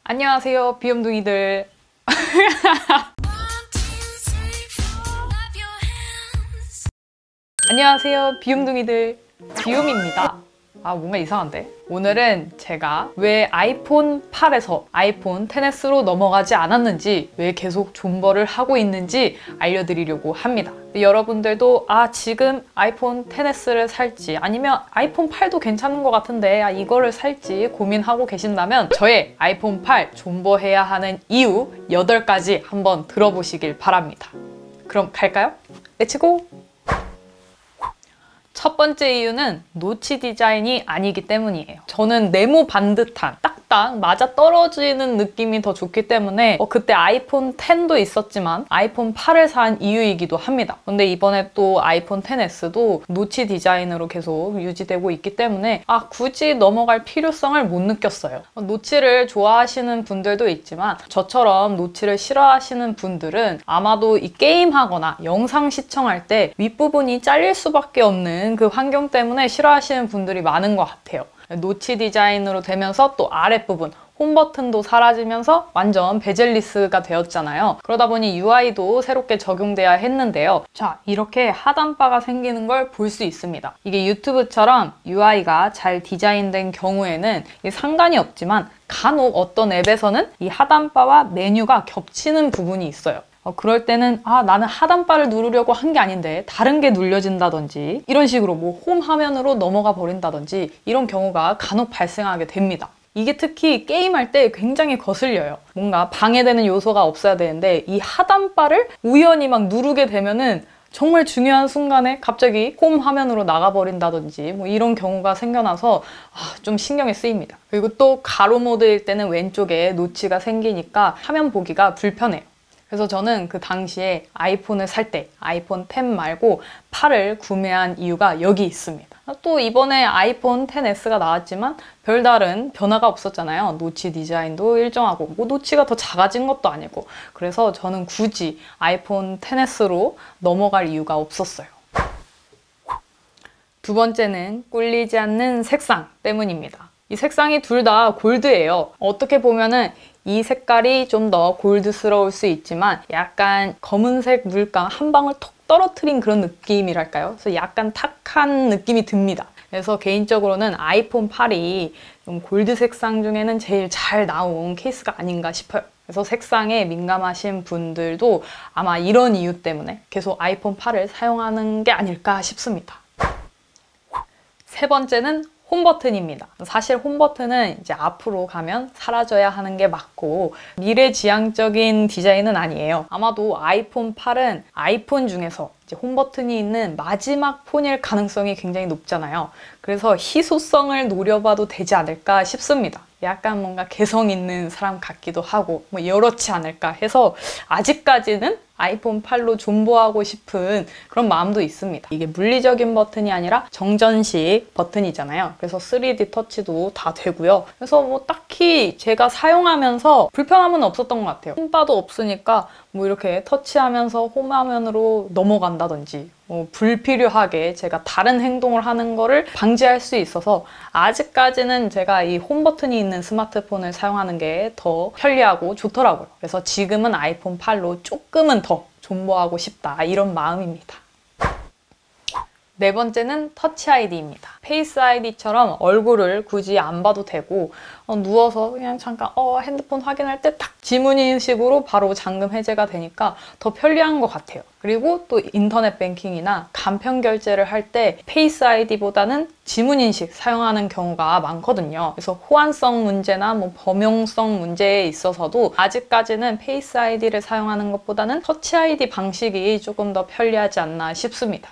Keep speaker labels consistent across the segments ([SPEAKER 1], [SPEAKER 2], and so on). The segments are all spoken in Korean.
[SPEAKER 1] 안녕하세요, 비염둥이들. 안녕하세요, 비염둥이들. 비움입니다. 뭔가 이상한데? 오늘은 제가 왜 아이폰 8에서 아이폰 XS로 넘어가지 않았는지, 왜 계속 존버를 하고 있는지 알려드리려고 합니다. 여러분들도 지금 아이폰 XS를 살지, 아니면 아이폰 8도 괜찮은 것 같은데 이거를 살지 고민하고 계신다면 저의 아이폰 8 존버해야 하는 이유 8가지 한번 들어보시길 바랍니다. 그럼 갈까요? 렛츠고! 첫 번째 이유는 노치 디자인이 아니기 때문이에요. 저는 네모 반듯한 딱딱 맞아 떨어지는 느낌이 더 좋기 때문에 그때 아이폰 X도 있었지만 아이폰 8을 산 이유이기도 합니다. 근데 이번에 또 아이폰 XS도 노치 디자인으로 계속 유지되고 있기 때문에 굳이 넘어갈 필요성을 못 느꼈어요. 노치를 좋아하시는 분들도 있지만 저처럼 노치를 싫어하시는 분들은 아마도 이 게임하거나 영상 시청할 때 윗부분이 잘릴 수밖에 없는 그 환경 때문에 싫어하시는 분들이 많은 것 같아요. 노치 디자인으로 되면서 또 아랫부분 홈 버튼도 사라지면서 완전 베젤리스가 되었잖아요. 그러다 보니 UI도 새롭게 적용돼야 했는데요. 자, 이렇게 하단바가 생기는 걸 볼 수 있습니다. 이게 유튜브처럼 UI가 잘 디자인된 경우에는 상관이 없지만 간혹 어떤 앱에서는 이 하단바와 메뉴가 겹치는 부분이 있어요. 그럴 때는 나는 하단바를 누르려고 한 게 아닌데 다른 게 눌려진다든지 이런 식으로 홈 화면으로 넘어가 버린다든지 이런 경우가 간혹 발생하게 됩니다. 이게 특히 게임할 때 굉장히 거슬려요. 뭔가 방해되는 요소가 없어야 되는데 이 하단바를 우연히 막 누르게 되면은 정말 중요한 순간에 갑자기 홈 화면으로 나가버린다든지 이런 경우가 생겨나서 좀 신경이 쓰입니다. 그리고 또 가로 모드일 때는 왼쪽에 노치가 생기니까 화면 보기가 불편해요. 그래서 저는 그 당시에 아이폰을 살 때 아이폰 X 말고 8을 구매한 이유가 여기 있습니다. 또 이번에 아이폰 XS가 나왔지만 별다른 변화가 없었잖아요. 노치 디자인도 일정하고 노치가 더 작아진 것도 아니고, 그래서 저는 굳이 아이폰 XS로 넘어갈 이유가 없었어요. 두 번째는 꿀리지 않는 색상 때문입니다. 이 색상이 둘 다 골드예요. 어떻게 보면은 이 색깔이 좀 더 골드스러울 수 있지만 약간 검은색 물감 한 방울 톡 떨어뜨린 그런 느낌이랄까요? 그래서 약간 탁한 느낌이 듭니다. 그래서 개인적으로는 아이폰 8이 좀 골드 색상 중에는 제일 잘 나온 케이스가 아닌가 싶어요. 그래서 색상에 민감하신 분들도 아마 이런 이유 때문에 계속 아이폰 8을 사용하는 게 아닐까 싶습니다. 세 번째는 홈 버튼입니다. 사실 홈 버튼은 이제 앞으로 가면 사라져야 하는 게 맞고 미래지향적인 디자인은 아니에요. 아마도 아이폰 8은 아이폰 중에서 이제 홈 버튼이 있는 마지막 폰일 가능성이 굉장히 높잖아요. 그래서 희소성을 노려봐도 되지 않을까 싶습니다. 약간 뭔가 개성 있는 사람 같기도 하고 이렇지 않을까 해서 아직까지는 아이폰 8로 존버하고 싶은 그런 마음도 있습니다. 이게 물리적인 버튼이 아니라 정전식 버튼이잖아요. 그래서 3D 터치도 다 되고요. 그래서 딱히 제가 사용하면서 불편함은 없었던 것 같아요. 홈바도 없으니까 이렇게 터치하면서 홈 화면으로 넘어간다든지 불필요하게 제가 다른 행동을 하는 거를 방지할 수 있어서 아직까지는 제가 이 홈 버튼이 있는 스마트폰을 사용하는 게 더 편리하고 좋더라고요. 그래서 지금은 아이폰 8로 조금은 더 존버하고 싶다, 이런 마음입니다. 네 번째는 터치 아이디입니다. 페이스 아이디처럼 얼굴을 굳이 안 봐도 되고 누워서 그냥 잠깐 핸드폰 확인할 때 딱 지문인식으로 바로 잠금 해제가 되니까 더 편리한 것 같아요. 그리고 또 인터넷 뱅킹이나 간편 결제를 할 때 페이스 아이디보다는 지문인식 사용하는 경우가 많거든요. 그래서 호환성 문제나 범용성 문제에 있어서도 아직까지는 페이스 아이디를 사용하는 것보다는 터치 아이디 방식이 조금 더 편리하지 않나 싶습니다.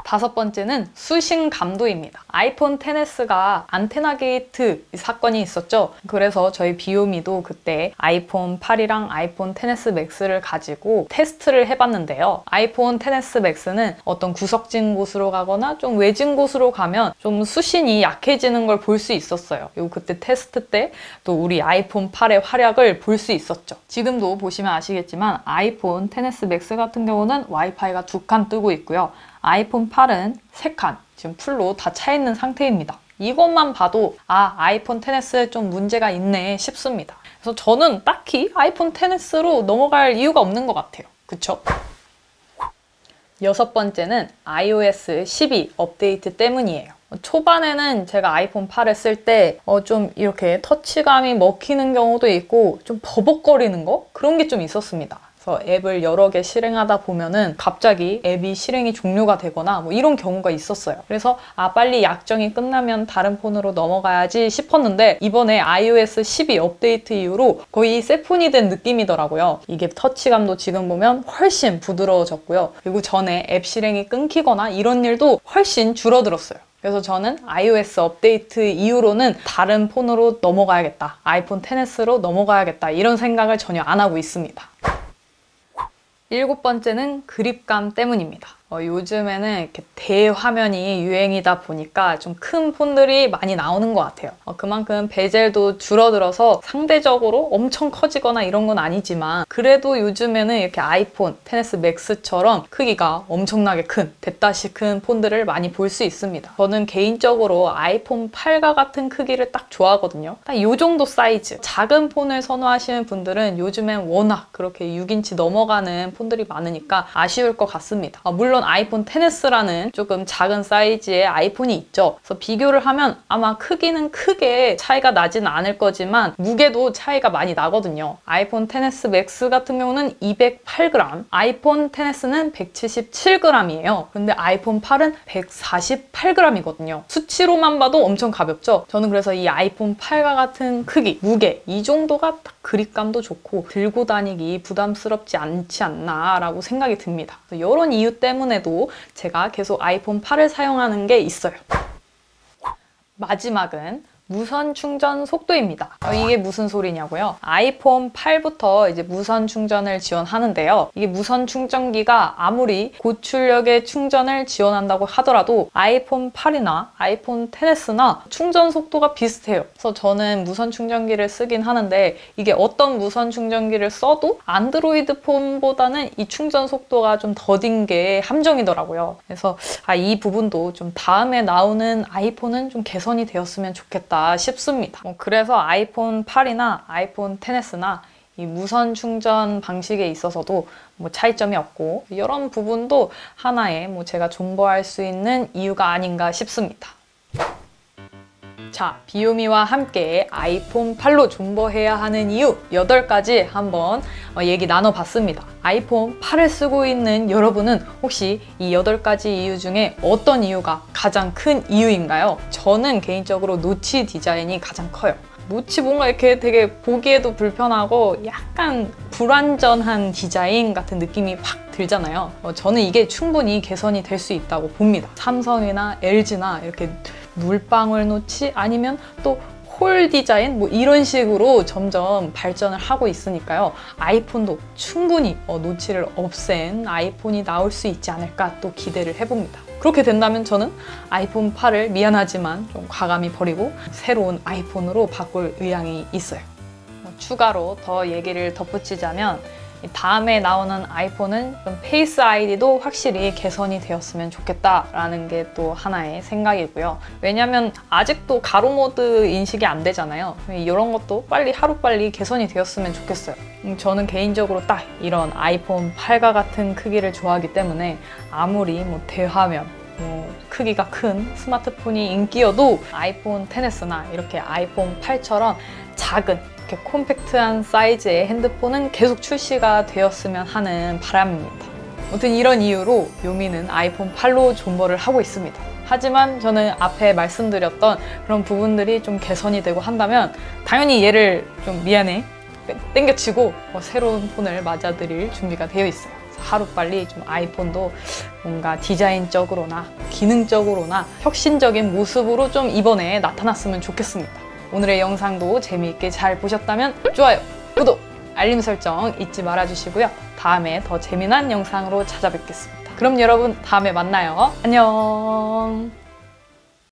[SPEAKER 1] 다섯 번째는 수신 감도입니다. 아이폰 XS가 안테나 게이트 사건이 있었죠. 그래서 저희 비오미도 그때 아이폰 8이랑 아이폰 XS 맥스를 가지고 테스트를 해봤는데요. 아이폰 XS 맥스는 어떤 구석진 곳으로 가거나 좀 외진 곳으로 가면 좀 수신이 약해지는 걸 볼 수 있었어요. 그리고 그때 테스트 때 또 우리 아이폰 8의 활약을 볼 수 있었죠. 지금도 보시면 아시겠지만 아이폰 XS 맥스 같은 경우는 와이파이가 2칸 뜨고 있고요. 아이폰 8은 3칸 지금 풀로 다 차 있는 상태입니다. 이것만 봐도 아이폰 XS 좀 문제가 있네 싶습니다. 그래서 저는 딱히 아이폰 XS로 넘어갈 이유가 없는 것 같아요. 그쵸? 여섯 번째는 iOS 12 업데이트 때문이에요. 초반에는 제가 아이폰 8을 쓸 때 좀 이렇게 터치감이 먹히는 경우도 있고 좀 버벅거리는 거? 그런 게 좀 있었습니다. 그래서 앱을 여러 개 실행하다 보면은 갑자기 앱이 실행이 종료가 되거나 뭐 이런 경우가 있었어요. 그래서 빨리 약정이 끝나면 다른 폰으로 넘어가야지 싶었는데 이번에 iOS 12 업데이트 이후로 거의 새 폰이 된 느낌이더라고요. 이게 터치감도 지금 보면 훨씬 부드러워졌고요. 그리고 전에 앱 실행이 끊기거나 이런 일도 훨씬 줄어들었어요. 그래서 저는 iOS 업데이트 이후로는 다른 폰으로 넘어가야겠다. 아이폰 XS로 넘어가야겠다. 이런 생각을 전혀 안 하고 있습니다. 일곱 번째는 그립감 때문입니다. 요즘에는 이렇게 대화면이 유행이다 보니까 좀 큰 폰들이 많이 나오는 것 같아요. 그만큼 베젤도 줄어들어서 상대적으로 엄청 커지거나 이런 건 아니지만 그래도 요즘에는 이렇게 아이폰 XS 맥스처럼 크기가 엄청나게 큰, 대따시 큰 폰들을 많이 볼 수 있습니다. 저는 개인적으로 아이폰 8과 같은 크기를 딱 좋아하거든요. 딱 이 정도 사이즈. 작은 폰을 선호하시는 분들은 요즘엔 워낙 그렇게 6인치 넘어가는 폰들이 많으니까 아쉬울 것 같습니다. 물론 아이폰 XS라는 조금 작은 사이즈의 아이폰이 있죠. 그래서 비교를 하면 아마 크기는 크게 차이가 나지는 않을 거지만 무게도 차이가 많이 나거든요. 아이폰 XS 맥스 같은 경우는 208g, 아이폰 XS는 177g이에요. 근데 아이폰 8은 148g이거든요. 수치로만 봐도 엄청 가볍죠? 저는 그래서 이 아이폰 8과 같은 크기, 무게 이 정도가 딱 그립감도 좋고 들고 다니기 부담스럽지 않지 않나 라고 생각이 듭니다. 이런 이유 때문에도 제가 계속 아이폰 8을 사용하는 게 있어요. 마지막은 무선 충전 속도입니다. 이게 무슨 소리냐고요? 아이폰 8부터 이제 무선 충전을 지원하는데요. 이게 무선 충전기가 아무리 고출력의 충전을 지원한다고 하더라도 아이폰 8이나 아이폰 XS나 충전 속도가 비슷해요. 그래서 저는 무선 충전기를 쓰긴 하는데 이게 어떤 무선 충전기를 써도 안드로이드 폰보다는 이 충전 속도가 좀 더딘 게 함정이더라고요. 그래서 이 부분도 좀 다음에 나오는 아이폰은 좀 개선이 되었으면 좋겠다 싶습니다. 그래서 아이폰 8이나 아이폰 XS나 이 무선 충전 방식에 있어서도 차이점이 없고 이런 부분도 하나의 제가 존버할 수 있는 이유가 아닌가 싶습니다. 자, 비요미와 함께 아이폰 8로 존버해야 하는 이유 8가지 한번 얘기 나눠봤습니다. 아이폰 8을 쓰고 있는 여러분은 혹시 이 8가지 이유 중에 어떤 이유가 가장 큰 이유인가요? 저는 개인적으로 노치 디자인이 가장 커요. 노치 뭔가 이렇게 되게 보기에도 불편하고 약간 불완전한 디자인 같은 느낌이 확 들잖아요. 저는 이게 충분히 개선이 될 수 있다고 봅니다. 삼성이나 LG나 이렇게 물방울 노치 아니면 또 홀 디자인 이런 식으로 점점 발전을 하고 있으니까요. 아이폰도 충분히 노치를 없앤 아이폰이 나올 수 있지 않을까 또 기대를 해봅니다. 그렇게 된다면 저는 아이폰 8을 미안하지만 좀 과감히 버리고 새로운 아이폰으로 바꿀 의향이 있어요. 추가로 더 얘기를 덧붙이자면 다음에 나오는 아이폰은 좀 페이스 아이디도 확실히 개선이 되었으면 좋겠다라는 게 또 하나의 생각이고요. 왜냐면 아직도 가로 모드 인식이 안 되잖아요. 이런 것도 하루빨리 개선이 되었으면 좋겠어요. 저는 개인적으로 딱 이런 아이폰 8과 같은 크기를 좋아하기 때문에 아무리 대화면 크기가 큰 스마트폰이 인기여도 아이폰 XS나 이렇게 아이폰 8처럼 작은 이렇게 콤팩트한 사이즈의 핸드폰은 계속 출시가 되었으면 하는 바람입니다. 아무튼 이런 이유로 요미는 아이폰 8로 존버를 하고 있습니다. 하지만 저는 앞에 말씀드렸던 그런 부분들이 좀 개선이 되고 한다면 당연히 얘를 좀 미안해 땡겨치고 새로운 폰을 맞아드릴 준비가 되어 있어요. 하루빨리 좀 아이폰도 뭔가 디자인적으로나 기능적으로나 혁신적인 모습으로 좀 이번에 나타났으면 좋겠습니다. 오늘의 영상도 재미있게 잘 보셨다면 좋아요, 구독, 알림 설정 잊지 말아주시고요. 다음에 더 재미난 영상으로 찾아뵙겠습니다. 그럼 여러분 다음에 만나요. 안녕.